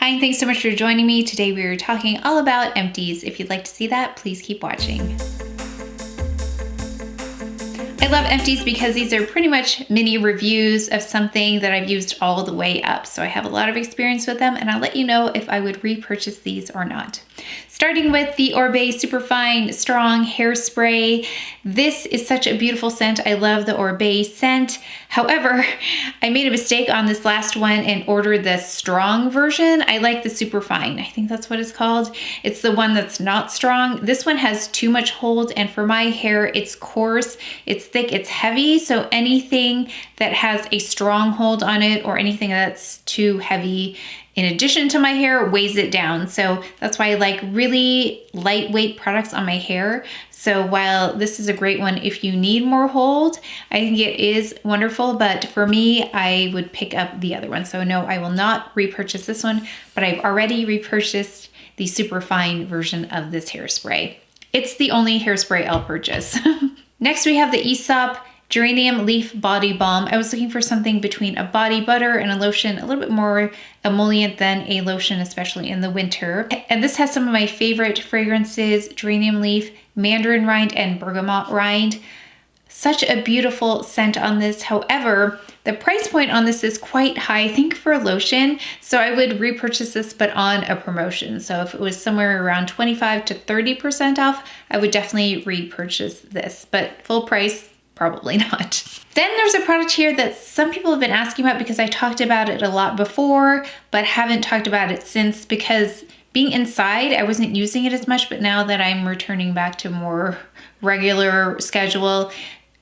Hi, and thanks so much for joining me. Today we are talking all about Empties. If you'd like to see that, please keep watching. I love Empties because these are pretty much mini reviews of something that I've used all the way up. So I have a lot of experience with them, and I'll let you know if I would repurchase these or not. Starting with the ORIBE Superfine Strong Hairspray. This is such a beautiful scent. I love the ORIBE scent. However, I made a mistake on this last one and ordered the strong version. I like the Superfine. I think that's what it's called. It's the one that's not strong. This one has too much hold, and for my hair, it's coarse, it's thick, it's heavy. So anything that has a strong hold on it or anything that's too heavy in addition to my hair weighs it down. So that's why I like really lightweight products on my hair. So while this is a great one if you need more hold, I think it is wonderful, but for me, I would pick up the other one. So no, I will not repurchase this one, but I've already repurchased the Superfine version of this hairspray. It's the only hairspray I'll purchase. Next, we have the AESOP Geranium Leaf Body Balm. I was looking for something between a body butter and a lotion, a little bit more emollient than a lotion, especially in the winter. And this has some of my favorite fragrances: geranium leaf, mandarin rind, and bergamot rind. Such a beautiful scent on this. However, the price point on this is quite high, I think, for a lotion. So I would repurchase this, but on a promotion. So if it was somewhere around 25 to 30% off, I would definitely repurchase this, but full price, probably not. Then there's a product here that some people have been asking about because I talked about it a lot before, but haven't talked about it since, because being inside, I wasn't using it as much, but now that I'm returning back to more regular schedule,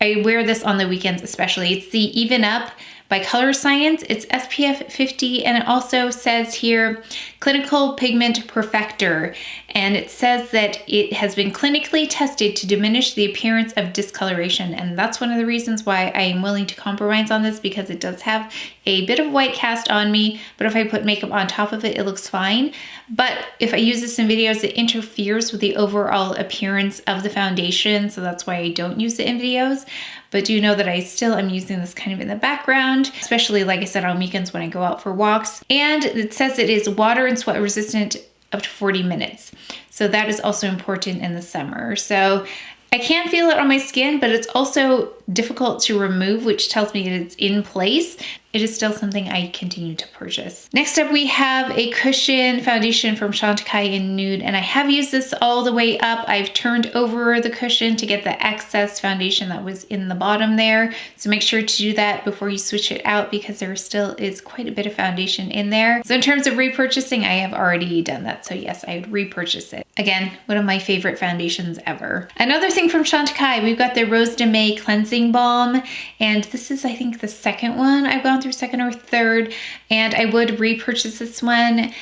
I wear this on the weekends especially. It's the Even Up by COLORESCIENCE. It's SPF 50, and it also says here, Clinical Pigment Perfector. And it says that it has been clinically tested to diminish the appearance of discoloration. And that's one of the reasons why I am willing to compromise on this, because it does have a bit of white cast on me, but if I put makeup on top of it, it looks fine. But if I use this in videos, it interferes with the overall appearance of the foundation. So that's why I don't use it in videos. But do know that I still am using this kind of in the background, especially, like I said, on weekends when I go out for walks. And it says it is water and sweat resistant up to 40 minutes. So that is also important in the summer. So I can feel it on my skin, but it's also difficult to remove, which tells me it's in place. It is still something I continue to purchase. Next up, we have a cushion foundation from CHANTECAILLE in Nude, and I have used this all the way up. I've turned over the cushion to get the excess foundation that was in the bottom there. So make sure to do that before you switch it out, because there still is quite a bit of foundation in there. So in terms of repurchasing, I have already done that. So yes, I would repurchase it. Again, one of my favorite foundations ever. Another thing from CHANTECAILLE, we've got the Rose de May Cleansing Balm, and this is, I think, the second one I've gone through, second or third, and I would repurchase this one.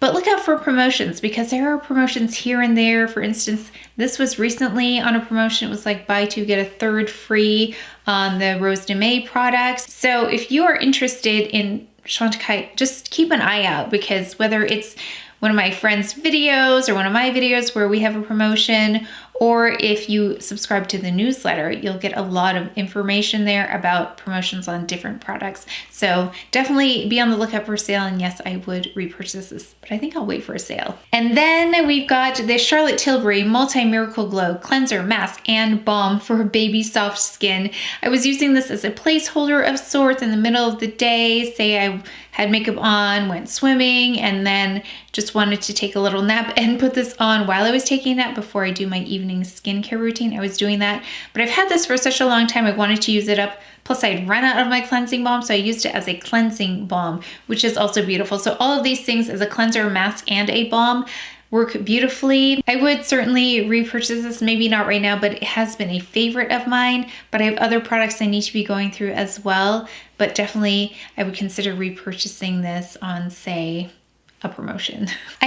But look out for promotions, because there are promotions here and there. For instance, this was recently on a promotion. It was like buy two, get a third free on the Rose de May products. So if you are interested in CHANTECAILLE, just keep an eye out, because whether it's one of my friends' videos or one of my videos where we have a promotion, or if you subscribe to the newsletter, you'll get a lot of information there about promotions on different products. So definitely be on the lookout for a sale, and yes, I would repurchase this, but I think I'll wait for a sale. And then we've got the Charlotte Tilbury Multi-Miracle Glow Cleanser, Mask, and Balm for baby soft skin. I was using this as a placeholder of sorts in the middle of the day. Say I had makeup on, went swimming, and then just wanted to take a little nap and put this on while I was taking a nap before I do my evening skincare routine. I was doing that, but I've had this for such a long time, I wanted to use it up. Plus I'd run out of my cleansing balm, so I used it as a cleansing balm, which is also beautiful. So all of these things as a cleanser, mask, and a balm work beautifully. I would certainly repurchase this, maybe not right now, but it has been a favorite of mine. But I have other products I need to be going through as well. But definitely I would consider repurchasing this on, say, a promotion. I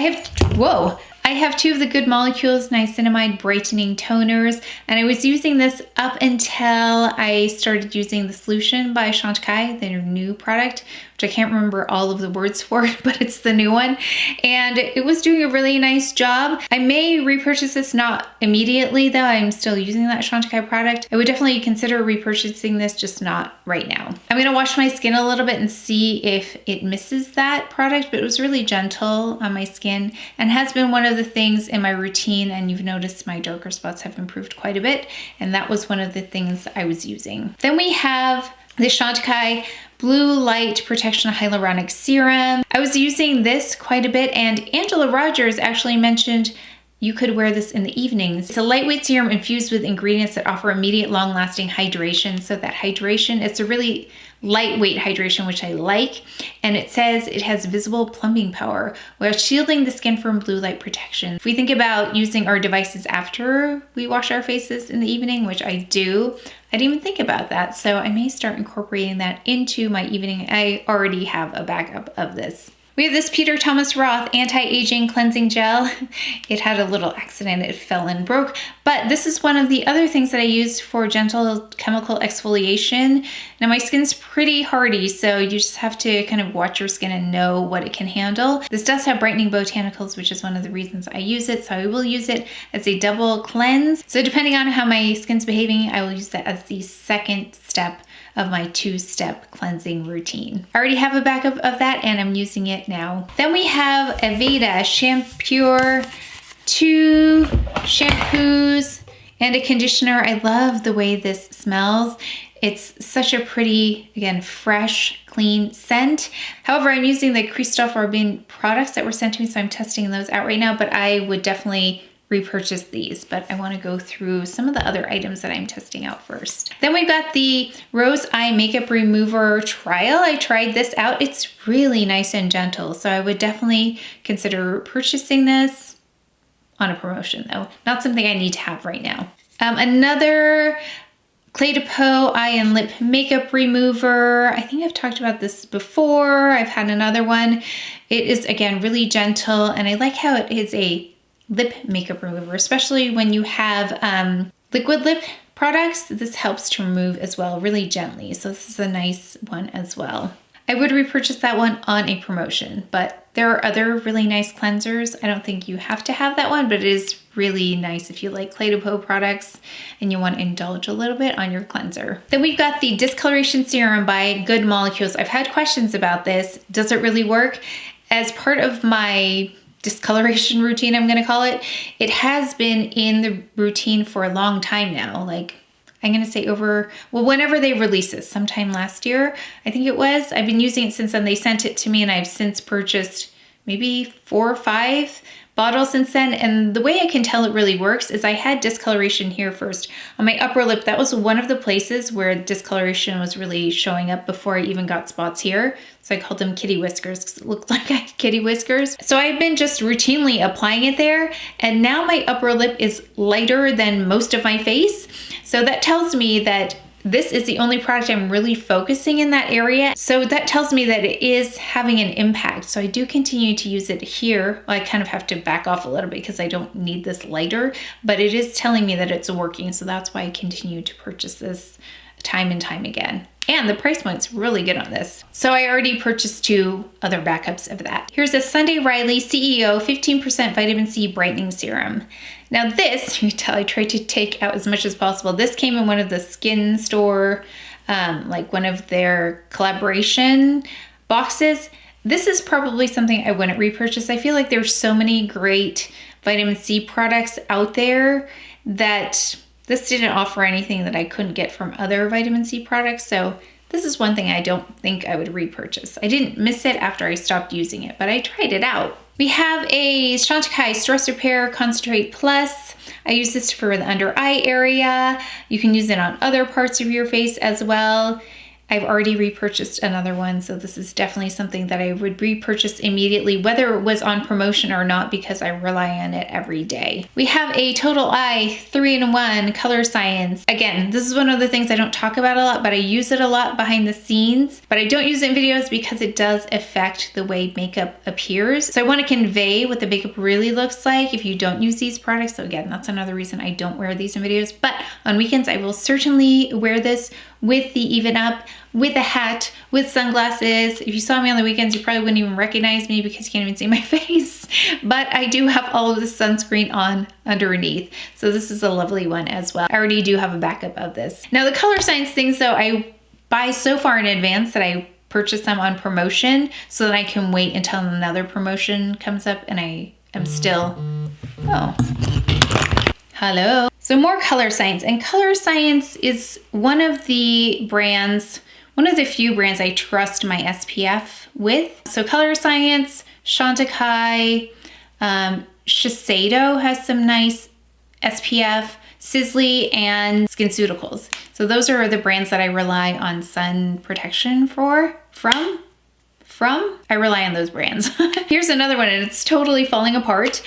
I have two of the Good Molecules Niacinamide Brightening Toners, and I was using this up until I started using the solution by CHANTECAILLE, their new product, which I can't remember all of the words for, but it's the new one. And it was doing a really nice job. I may repurchase this, not immediately though. I'm still using that CHANTECAILLE product. I would definitely consider repurchasing this, just not right now. I'm gonna wash my skin a little bit and see if it misses that product, but it was really gentle on my skin and has been one of the things in my routine. And you've noticed my darker spots have improved quite a bit. And that was one of the things I was using. Then we have the CHANTECAILLE Blue Light Protection Hyaluronic Serum. I was using this quite a bit, and Angela Rogers actually mentioned you could wear this in the evenings. It's a lightweight serum infused with ingredients that offer immediate long-lasting hydration. So that hydration, it's a really lightweight hydration, which I like. And it says it has visible plumbing power while shielding the skin from blue light protection. If we think about using our devices after we wash our faces in the evening, which I do, I didn't even think about that. So I may start incorporating that into my evening. I already have a backup of this. We have this Peter Thomas Roth Anti-Aging Cleansing Gel. It had a little accident, it fell and broke, but this is one of the other things that I use for gentle chemical exfoliation. Now my skin's pretty hardy, so you just have to kind of watch your skin and know what it can handle. This does have brightening botanicals, which is one of the reasons I use it, so I will use it as a double cleanse. So depending on how my skin's behaving, I will use that as the second step of my two-step cleansing routine. I already have a backup of that and I'm using it now. Then we have AVEDA Shampure, 2 shampoos and a conditioner. I love the way this smells. It's such a pretty, again, fresh, clean scent. However, I'm using the Christophe Robin products that were sent to me, so I'm testing those out right now, but I would definitely repurchase these, but I want to go through some of the other items that I'm testing out first. Then we've got the Rose Eye Makeup Remover Trial. I tried this out. It's really nice and gentle, so I would definitely consider purchasing this on a promotion though. Not something I need to have right now. Another Clé de Peau Eye and Lip Makeup Remover. I think I've talked about this before. I've had another one. It is, again, really gentle, and I like how it is a lip makeup remover, especially when you have liquid lip products. This helps to remove as well, really gently. So this is a nice one as well. I would repurchase that one on a promotion, but there are other really nice cleansers. I don't think you have to have that one, but it is really nice if you like Clé de Peau products and you want to indulge a little bit on your cleanser. Then we've got the Discoloration Serum by Good Molecules. I've had questions about this. Does it really work? As part of my discoloration routine, I'm gonna call it, it has been in the routine for a long time now. Like, I'm gonna say over, well, whenever they released it, sometime last year, I think it was. I've been using it since then. They sent it to me and I've since purchased maybe 4 or 5 bottles since then. And the way I can tell it really works is I had discoloration here first on my upper lip. That was one of the places where discoloration was really showing up before I even got spots here. So I called them kitty whiskers because it looked like I had kitty whiskers. So I've been just routinely applying it there. And now my upper lip is lighter than most of my face. So that tells me that this is the only product I'm really focusing in that area. So that tells me that it is having an impact. So I do continue to use it here. Well, I kind of have to back off a little bit because I don't need this lighter, but it is telling me that it's working. So that's why I continue to purchase this time and time again. And the price point's really good on this. So I already purchased 2 other backups of that. Here's a Sunday Riley C.E.O. 15% Vitamin C Brightening Serum. Now this, you can tell I tried to take out as much as possible. This came in one of the Skin Store, like one of their collaboration boxes. This is probably something I wouldn't repurchase. I feel like there's so many great vitamin C products out there that this didn't offer anything that I couldn't get from other vitamin C products. So this is one thing I don't think I would repurchase. I didn't miss it after I stopped using it, but I tried it out. We have a CHANTECAILLE Stress Repair Concentrate Plus. I use this for the under eye area. You can use it on other parts of your face as well. I've already repurchased another one, so this is definitely something that I would repurchase immediately, whether it was on promotion or not, because I rely on it every day. We have a Total Eye 3-in-1 Color Science. Again, this is one of the things I don't talk about a lot, but I use it a lot behind the scenes, but I don't use it in videos because it does affect the way makeup appears. So I want to convey what the makeup really looks like if you don't use these products. So again, that's another reason I don't wear these in videos, but on weekends I will certainly wear this with the Even Up, with a hat, with sunglasses. If you saw me on the weekends, you probably wouldn't even recognize me because you can't even see my face. But I do have all of the sunscreen on underneath. So this is a lovely one as well. I already do have a backup of this. Now the Color Science things though, I buy so far in advance that I purchase them on promotion so that I can wait until another promotion comes up and I am still, oh, hello. So more Color Science, and Color Science is one of the brands, one of the few brands I trust my SPF with. So Color Science, CHANTECAILLE, Shiseido has some nice SPF, Sisley, and SkinCeuticals. So those are the brands that I rely on sun protection from. I rely on those brands. Here's another one, and it's totally falling apart.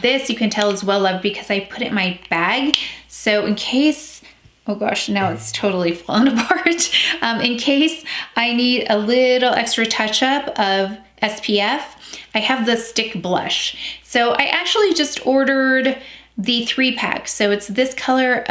This you can tell is well loved because I put it in my bag. So in case, oh gosh, now it's totally fallen apart. In case I need a little extra touch up of SPF, I have the stick blush. So I actually just ordered the 3-pack. So it's this color,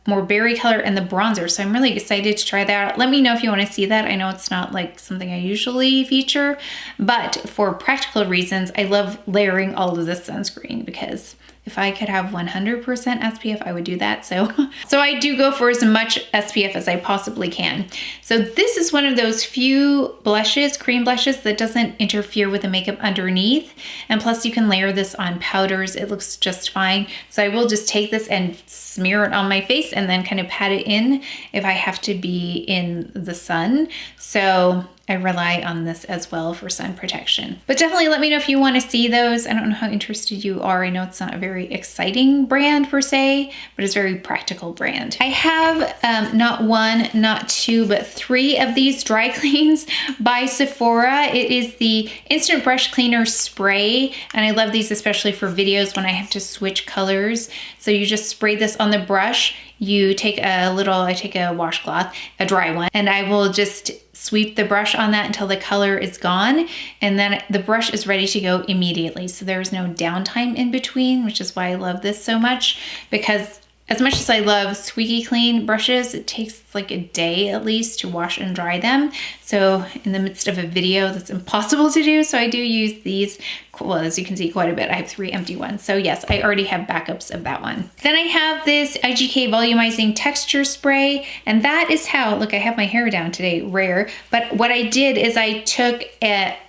more berry color, and the bronzer. So I'm really excited to try that out. Let me know if you want to see that. I know it's not like something I usually feature, but for practical reasons, I love layering all of this sunscreen because if I could have 100% SPF, I would do that. So I do go for as much SPF as I possibly can. So this is one of those few blushes, cream blushes, that doesn't interfere with the makeup underneath. And plus you can layer this on powders. It looks just fine. So I will just take this and smear it on my face and then kind of pat it in if I have to be in the sun. So I rely on this as well for sun protection. But definitely let me know if you want to see those. I don't know how interested you are. I know it's not a very exciting brand per se, but it's a very practical brand. I have not one, not two, but 3 of these dry cleans by Sephora. It is the Instant Brush Cleaner Spray, and I love these especially for videos when I have to switch colors. So you just spray this on the brush. You take I take a washcloth, a dry one, and I will just sweep the brush on that until the color is gone, and then the brush is ready to go immediately. So there's no downtime in between, which is why I love this so much, because as much as I love squeaky clean brushes, it takes like a day at least to wash and dry them. So in the midst of a video, that's impossible to do. So I do use these, well, as you can see, quite a bit. I have 3 empty ones. So yes, I already have backups of that one. Then I have this IGK Volumizing Texture Spray, and that is how, look, I have my hair down today, rare. But what I did is I took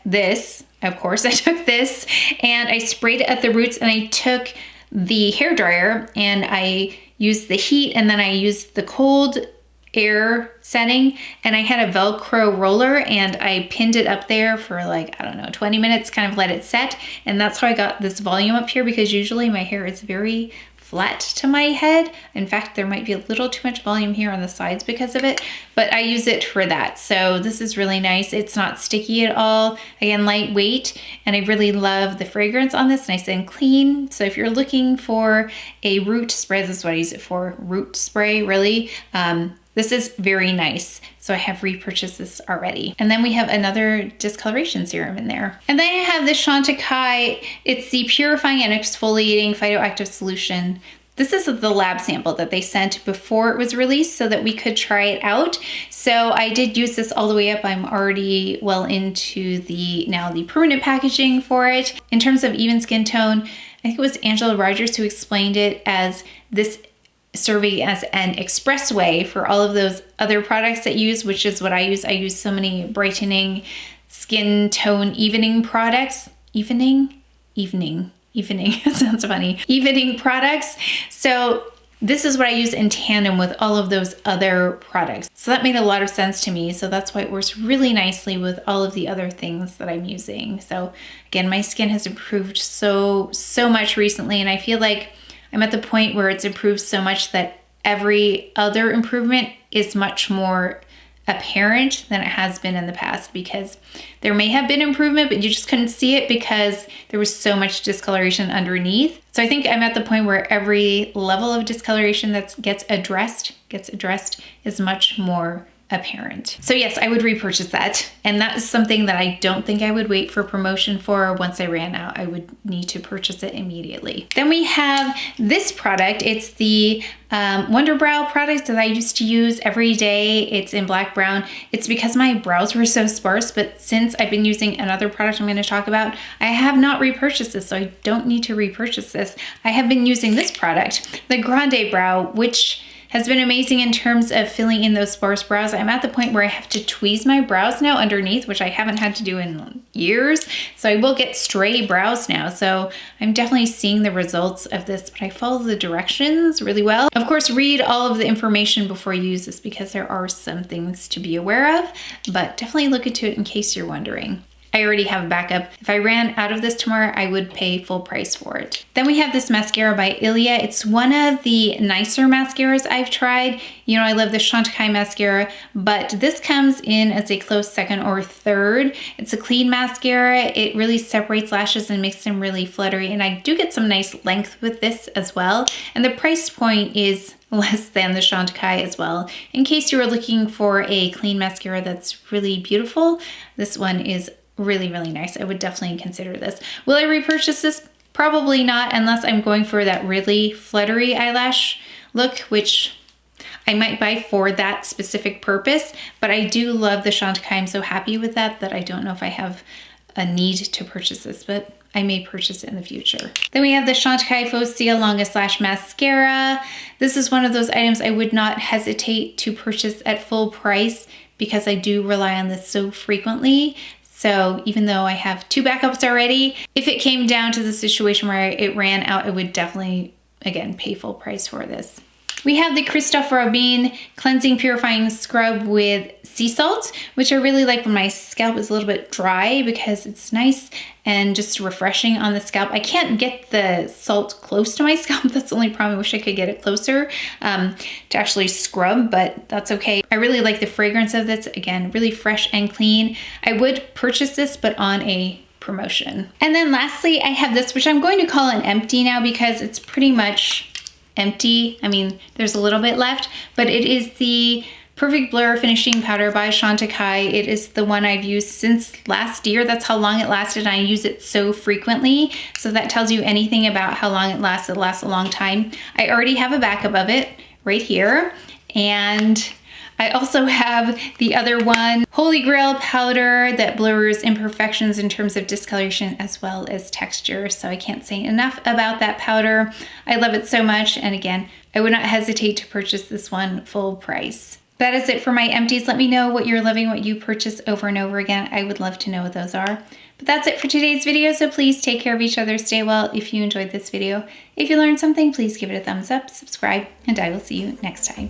this, of course, I took this and I sprayed it at the roots, and I took the hair dryer and I used the heat, and then I used the cold air setting, and I had a Velcro roller and I pinned it up there for like, I don't know, 20 minutes, kind of let it set. And that's how I got this volume up here, because usually my hair is very flat to my head. In fact, there might be a little too much volume here on the sides because of it, but I use it for that. So this is really nice. It's not sticky at all. Again, lightweight, and I really love the fragrance on this, nice and clean. So if you're looking for a root spray, this is what I use it for, root spray, really. This is very nice. So I have repurchased this already. And then we have another discoloration serum in there. And then I have the CHANTECAILLE. It's the Purifying and Exfoliating Phytoactive Solution. This is the lab sample that they sent before it was released so that we could try it out. So I did use this all the way up. I'm already well into the permanent packaging for it. In terms of even skin tone, I think it was Angela Rogers who explained it as this serving as an expressway for all of those other products that you use, which is what I use. I use so many brightening, skin tone evening products. Evening, it sounds funny. Evening products. So this is what I use in tandem with all of those other products. So that made a lot of sense to me. So that's why it works really nicely with all of the other things that I'm using. So again, my skin has improved so much recently, and I feel like I'm at the point where it's improved so much that every other improvement is much more apparent than it has been in the past, because there may have been improvement, but you just couldn't see it because there was so much discoloration underneath. So I think I'm at the point where every level of discoloration that gets addressed is much more apparent. So yes, I would repurchase that. And that is something that I don't think I would wait for promotion for. Once I ran out, I would need to purchase it immediately. Then we have this product. It's the Wonder Brow product that I used to use every day. It's in black brown. It's because my brows were so sparse, but since I've been using another product I'm going to talk about, I have not repurchased this, so I don't need to repurchase this. I have been using this product, the Grande Brow, which has been amazing in terms of filling in those sparse brows. I'm at the point where I have to tweeze my brows now underneath, which I haven't had to do in years. So I will get straight brows now. So I'm definitely seeing the results of this, but I follow the directions really well. Of course, read all of the information before you use this because there are some things to be aware of, but definitely look into it in case you're wondering. I already have a backup. If I ran out of this tomorrow, I would pay full price for it. Then we have this mascara by Ilia. It's one of the nicer mascaras I've tried. You know, I love the Chantecaille mascara, but this comes in as a close second or third. It's a clean mascara. It really separates lashes and makes them really fluttery. And I do get some nice length with this as well. And the price point is less than the Chantecaille as well. In case you were looking for a clean mascara that's really beautiful, this one is really, really nice. I would definitely consider this. Will I repurchase this? Probably not, unless I'm going for that really fluttery eyelash look, which I might buy for that specific purpose. But I do love the Chantecaille. I'm so happy with that I don't know if I have a need to purchase this, but I may purchase it in the future. Then we have the Chantecaille Faux Cils Longest Lash Mascara. This is one of those items I would not hesitate to purchase at full price because I do rely on this so frequently. So even though I have 2 backups already, if it came down to the situation where it ran out, I would definitely, again, pay full price for this. We have the Christophe Robin Cleansing Purifying Scrub with sea salt, which I really like when my scalp is a little bit dry because it's nice and just refreshing on the scalp. I can't get the salt close to my scalp. That's the only problem. I wish I could get it closer to actually scrub, but that's okay. I really like the fragrance of this. Again, really fresh and clean. I would purchase this, but on a promotion. And then lastly, I have this, which I'm going to call an empty now because it's pretty much empty. I mean, there's a little bit left, but it is the Perfect Blur Finishing Powder by Chantecaille. It is the one I've used since last year. That's how long it lasted. I use it so frequently. So that tells you anything about how long it lasts. It lasts a long time. I already have a backup of it right here. And I also have the other one, Holy Grail powder that blurs imperfections in terms of discoloration as well as texture. So I can't say enough about that powder. I love it so much. And again, I would not hesitate to purchase this one full price. That is it for my empties. Let me know what you're loving, what you purchase over and over again. I would love to know what those are. But that's it for today's video, so please take care of each other, stay well if you enjoyed this video. If you learned something, please give it a thumbs up, subscribe, and I will see you next time.